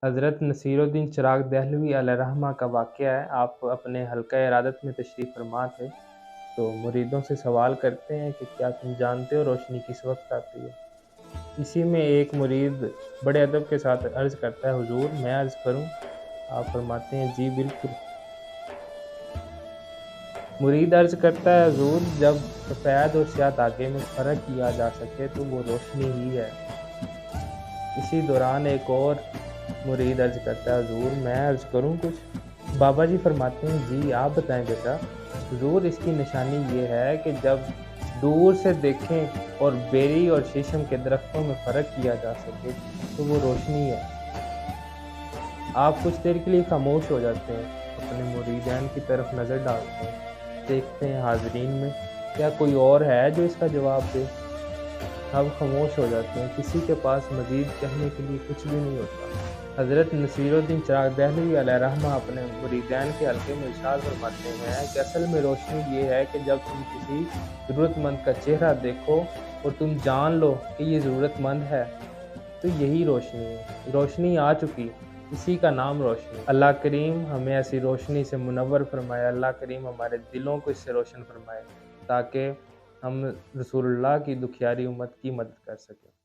حضرت نصیرالدین چراغ دہلوی علیہ رحمہ کا واقعہ ہے۔ آپ اپنے حلقہ ارادت میں تشریف فرما تھے تو مریدوں سے سوال کرتے ہیں کہ کیا تم جانتے ہو روشنی کس وقت آتی ہے؟ اسی میں ایک مرید بڑے ادب کے ساتھ عرض کرتا ہے، حضور میں عرض کروں؟ آپ فرماتے ہیں جی بالکل۔ مرید عرض کرتا ہے، حضور جب سفید اور سیاہ دھاگے میں فرق کیا جا سکے تو وہ روشنی ہی ہے۔ اسی دوران ایک اور مرید عرض کرتا ہے، حضور میں عرض کروں کچھ؟ بابا جی فرماتے ہیں جی آپ بتائیں بیٹا۔ حضور اس کی نشانی یہ ہے کہ جب دور سے دیکھیں اور بیری اور شیشم کے درختوں میں فرق کیا جا سکے تو وہ روشنی ہے۔ آپ کچھ دیر کے لیے خاموش ہو جاتے ہیں، اپنے مریدین کی طرف نظر ڈالتے ہیں، دیکھتے ہیں حاضرین میں کیا کوئی اور ہے جو اس کا جواب دے۔ اب خاموش ہو جاتے ہیں، کسی کے پاس مزید کہنے کے لیے کچھ بھی نہیں ہوتا۔ حضرت نصیرالدین چراغ دہلوی علیہ رحمہ اپنے مریدین کے حلقے میں ارشاد فرماتے ہیں کہ اصل میں روشنی یہ ہے کہ جب تم کسی ضرورت مند کا چہرہ دیکھو اور تم جان لو کہ یہ ضرورت مند ہے تو یہی روشنی ہے۔ روشنی آ چکی، اسی کا نام روشنی۔ اللہ کریم ہمیں ایسی روشنی سے منور فرمائے، اللہ کریم ہمارے دلوں کو اس سے روشن فرمائے تاکہ ہم رسول اللہ کی دکھیاری امت کی مدد کر سکیں۔